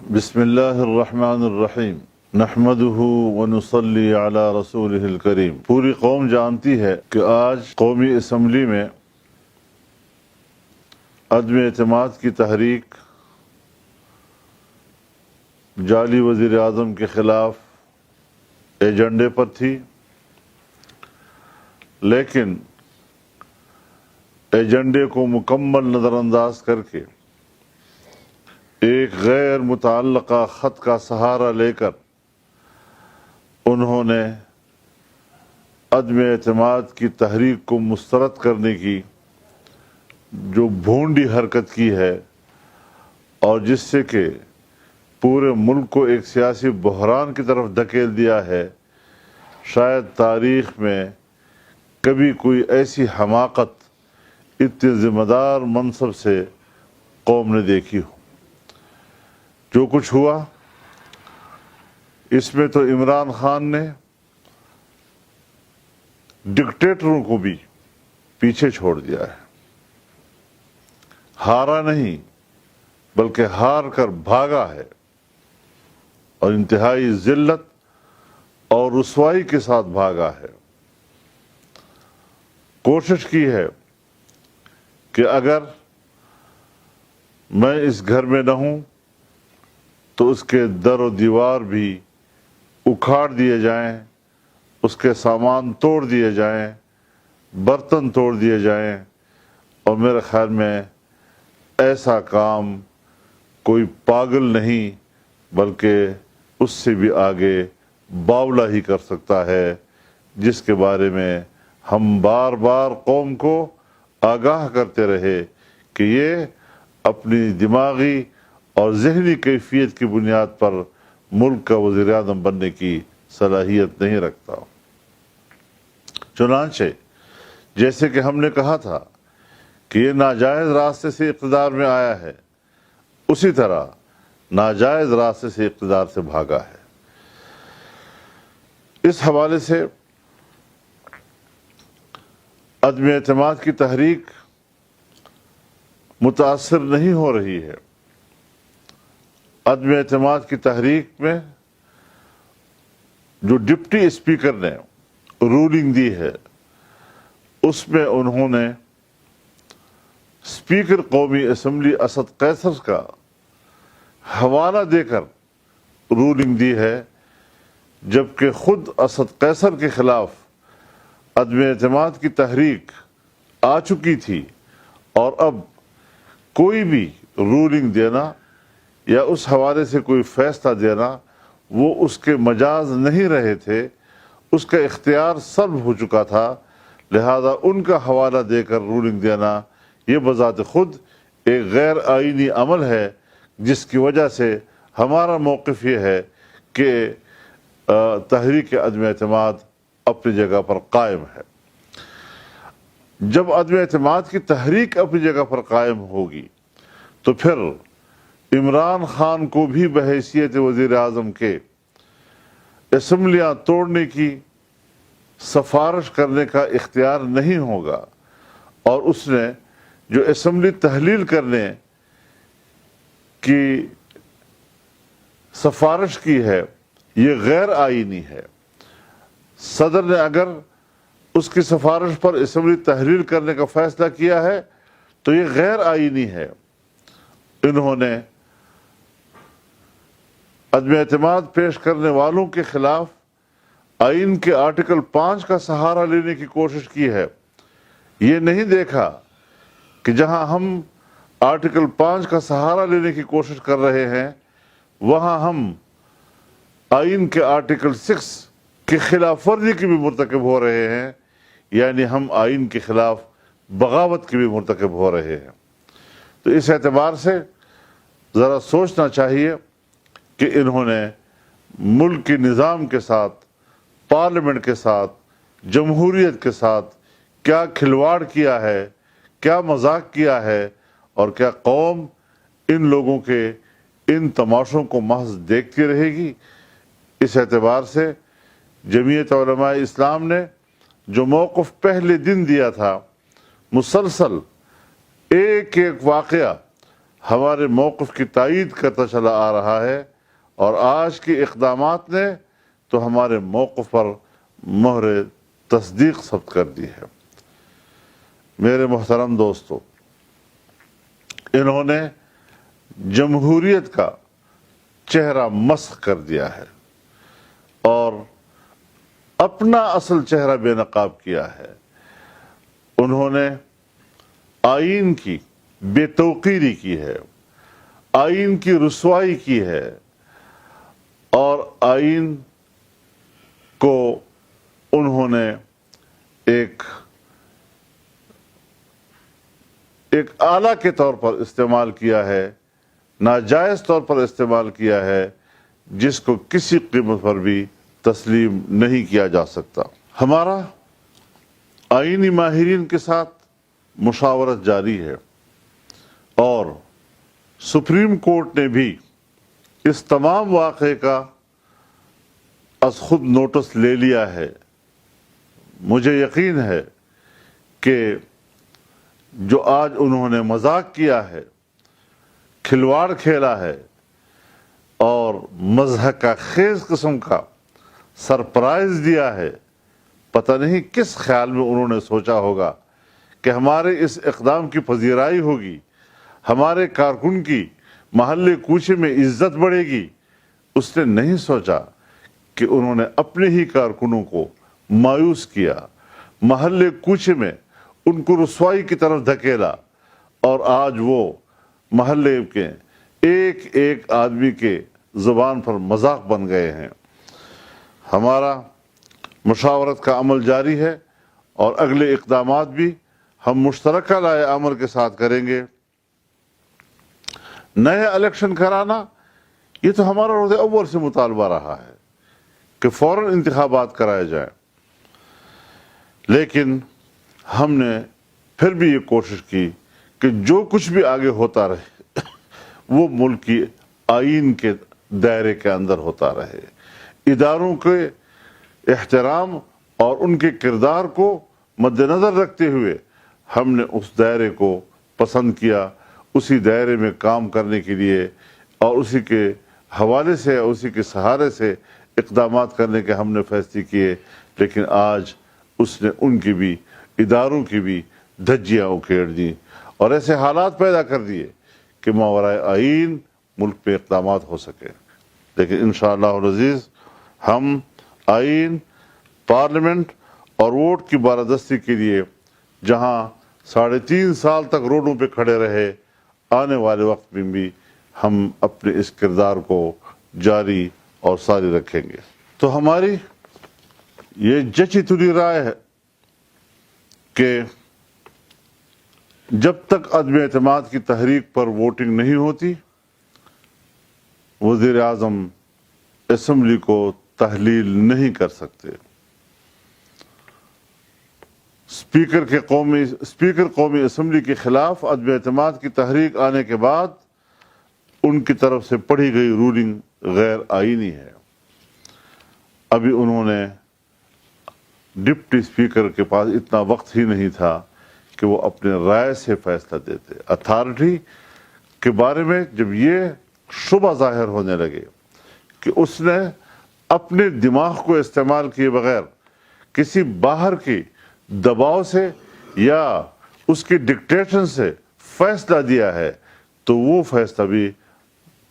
بسم اللہ الرحمن الرحیم نحمدہ ونصلی علی رسولہ الکریم۔ پوری قوم جانتی ہے کہ آج قومی اسمبلی میں عدم اعتماد کی تحریک جعلی وزیر اعظم کے خلاف ایجنڈے پر تھی، لیکن ایجنڈے کو مکمل نظر انداز کر کے ایک غیر متعلقہ خط کا سہارا لے کر انہوں نے عدم اعتماد کی تحریک کو مسترد کرنے کی جو بھونڈی حرکت کی ہے، اور جس سے کہ پورے ملک کو ایک سیاسی بحران کی طرف دھکیل دیا ہے، شاید تاریخ میں کبھی کوئی ایسی حماقت اتنے ذمہ دار منصب سے قوم نے دیکھی ہو۔ جو کچھ ہوا اس میں تو عمران خان نے ڈکٹیٹروں کو بھی پیچھے چھوڑ دیا ہے۔ ہارا نہیں بلکہ ہار کر بھاگا ہے، اور انتہائی ذلت اور رسوائی کے ساتھ بھاگا ہے۔ کوشش کی ہے کہ اگر میں اس گھر میں نہ ہوں تو اس کے در و دیوار بھی اکھاڑ دیے جائیں، اس کے سامان توڑ دیے جائیں، برتن توڑ دیے جائیں، اور میرے خیال میں ایسا کام کوئی پاگل نہیں بلکہ اس سے بھی آگے باولا ہی کر سکتا ہے، جس کے بارے میں ہم بار بار قوم کو آگاہ کرتے رہے کہ یہ اپنی دماغی اور ذہنی کیفیت کی بنیاد پر ملک کا وزیر اعظم بننے کی صلاحیت نہیں رکھتا۔ چنانچہ جیسے کہ ہم نے کہا تھا کہ یہ ناجائز راستے سے اقتدار میں آیا ہے، اسی طرح ناجائز راستے سے اقتدار سے بھاگا ہے۔ اس حوالے سے عدم اعتماد کی تحریک متاثر نہیں ہو رہی ہے۔ عدم اعتماد کی تحریک میں جو ڈپٹی اسپیکر نے رولنگ دی ہے، اس میں انہوں نے اسپیکر قومی اسمبلی اسد قیصر کا حوالہ دے کر رولنگ دی ہے، جبکہ خود اسد قیصر کے خلاف عدم اعتماد کی تحریک آ چکی تھی، اور اب کوئی بھی رولنگ دینا یا اس حوالے سے کوئی فیصلہ دینا وہ اس کے مجاز نہیں رہے تھے، اس کا اختیار سلب ہو چکا تھا، لہذا ان کا حوالہ دے کر رولنگ دینا یہ بذات خود ایک غیر آئینی عمل ہے، جس کی وجہ سے ہمارا موقف یہ ہے کہ تحریک عدم اعتماد اپنی جگہ پر قائم ہے۔ جب عدم اعتماد کی تحریک اپنی جگہ پر قائم ہوگی تو پھر عمران خان کو بھی بحیثیت وزیر اعظم کے اسمبلیاں توڑنے کی سفارش کرنے کا اختیار نہیں ہوگا، اور اس نے جو اسمبلی تحلیل کرنے کی سفارش کی ہے یہ غیر آئینی ہے۔ صدر نے اگر اس کی سفارش پر اسمبلی تحلیل کرنے کا فیصلہ کیا ہے تو یہ غیر آئینی ہے۔ انہوں نے عدم اعتماد پیش کرنے والوں کے خلاف آئین کے آرٹیکل 5 کا سہارا لینے کی کوشش کی ہے۔ یہ نہیں دیکھا کہ جہاں ہم آرٹیکل 5 کا سہارا لینے کی کوشش کر رہے ہیں، وہاں ہم آئین کے آرٹیکل 6 کی خلاف ورزی کی بھی مرتکب ہو رہے ہیں، یعنی ہم آئین کے خلاف بغاوت کی بھی مرتکب ہو رہے ہیں۔ تو اس اعتبار سے ذرا سوچنا چاہیے کہ انہوں نے ملک کے نظام کے ساتھ، پارلیمنٹ کے ساتھ، جمہوریت کے ساتھ کیا کھلواڑ کیا ہے، کیا مذاق کیا ہے، اور کیا قوم ان لوگوں کے ان تماشوں کو محض دیکھتی رہے گی؟ اس اعتبار سے جمعیت علماء اسلام نے جو موقف پہلے دن دیا تھا، مسلسل ایک ایک واقعہ ہمارے موقف کی تائید کرتا چلا آ رہا ہے، اور آج کے اقدامات نے تو ہمارے موقف پر مہر تصدیق ثبت کر دی ہے۔ میرے محترم دوستو، انہوں نے جمہوریت کا چہرہ مسخ کر دیا ہے اور اپنا اصل چہرہ بے نقاب کیا ہے۔ انہوں نے آئین کی بے توقیری کی ہے، آئین کی رسوائی کی ہے، اور آئین کو انہوں نے ایک آلہ کے طور پر استعمال کیا ہے، ناجائز طور پر استعمال کیا ہے، جس کو کسی قیمت پر بھی تسلیم نہیں کیا جا سکتا۔ ہمارا آئینی ماہرین کے ساتھ مشاورت جاری ہے، اور سپریم کورٹ نے بھی اس تمام واقعے کا از خود نوٹس لے لیا ہے۔ مجھے یقین ہے کہ جو آج انہوں نے مذاق کیا ہے، کھلواڑ کھیلا ہے، اور مضحکہ خیز قسم کا سرپرائز دیا ہے، پتہ نہیں کس خیال میں انہوں نے سوچا ہوگا کہ ہمارے اس اقدام کی پذیرائی ہوگی، ہمارے کارکن کی محلے کوچے میں عزت بڑھے گی۔ اس نے نہیں سوچا کہ انہوں نے اپنے ہی کارکنوں کو مایوس کیا، محلے کوچے میں ان کو رسوائی کی طرف دھکیلا، اور آج وہ محلے کے ایک ایک آدمی کے زبان پر مذاق بن گئے ہیں۔ ہمارا مشاورت کا عمل جاری ہے، اور اگلے اقدامات بھی ہم مشترکہ رائے عمل کے ساتھ کریں گے۔ نئے الیکشن کرانا، یہ تو ہمارا روز اول سے مطالبہ رہا ہے کہ فوراً انتخابات کرائے جائیں، لیکن ہم نے پھر بھی یہ کوشش کی کہ جو کچھ بھی آگے ہوتا رہے وہ ملک کی آئین کے دائرے کے اندر ہوتا رہے، اداروں کے احترام اور ان کے کردار کو مد نظر رکھتے ہوئے ہم نے اس دائرے کو پسند کیا، اسی دائرے میں کام کرنے کے لیے اور اسی کے حوالے سے، اسی کے سہارے سے اقدامات کرنے کے ہم نے فیصلے کیے۔ لیکن آج اس نے ان کی بھی، اداروں کی بھی دھجیاں اکھیڑ دیں اور ایسے حالات پیدا کر دیے کہ ماورائے آئین ملک پہ اقدامات ہو سکے۔ لیکن انشاءاللہ العزیز ہم آئین، پارلیمنٹ اور ووٹ کی بالادستی کے لیے جہاں 3.5 سال تک روڈوں پہ کھڑے رہے، آنے والے وقت میں بھی ہم اپنے اس کردار کو جاری اور ساری رکھیں گے۔ تو ہماری یہ جچی تلی رائے ہے کہ جب تک عدم اعتماد کی تحریک پر ووٹنگ نہیں ہوتی، وزیر اعظم اسمبلی کو تحلیل نہیں کر سکتے۔ اسپیکر قومی اسمبلی کے خلاف عدم اعتماد کی تحریک آنے کے بعد ان کی طرف سے پڑھی گئی رولنگ غیر آئینی ہے۔ ابھی انہوں نے ڈپٹی اسپیکر کے پاس اتنا وقت ہی نہیں تھا کہ وہ اپنے رائے سے فیصلہ دیتے۔ اتھارٹی کے بارے میں جب یہ شبہ ظاہر ہونے لگے کہ اس نے اپنے دماغ کو استعمال کیے بغیر کسی باہر کی دباؤ سے یا اس کی ڈکٹیشن سے فیصلہ دیا ہے، تو وہ فیصلہ بھی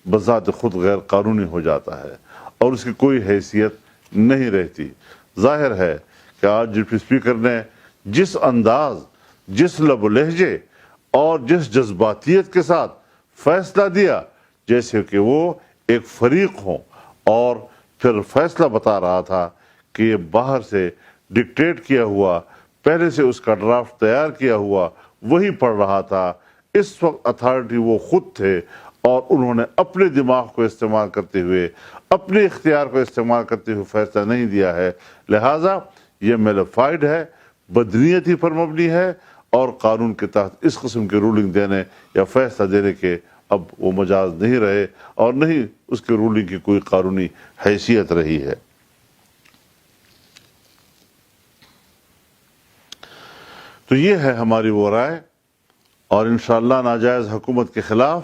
بذات خود غیر قانونی ہو جاتا ہے اور اس کی کوئی حیثیت نہیں رہتی۔ ظاہر ہے کہ آج ڈپٹی اسپیکر نے جس انداز، جس لب و لہجے اور جس جذباتیت کے ساتھ فیصلہ دیا، جیسے کہ وہ ایک فریق ہوں اور پھر فیصلہ بتا رہا تھا کہ یہ باہر سے ڈکٹیٹ کیا ہوا، پہلے سے اس کا ڈرافٹ تیار کیا ہوا وہی پڑھ رہا تھا۔ اس وقت اتھارٹی وہ خود تھے اور انہوں نے اپنے دماغ کو استعمال کرتے ہوئے، اپنے اختیار کو استعمال کرتے ہوئے فیصلہ نہیں دیا ہے۔ لہٰذا یہ میلیفائڈ ہے، بدنیتی پر مبنی ہے، اور قانون کے تحت اس قسم کی رولنگ دینے یا فیصلہ دینے کے اب وہ مجاز نہیں رہے، اور نہیں اس کے رولنگ کی کوئی قانونی حیثیت رہی ہے۔ تو یہ ہے ہماری وہ رائے، اور انشاءاللہ ناجائز حکومت کے خلاف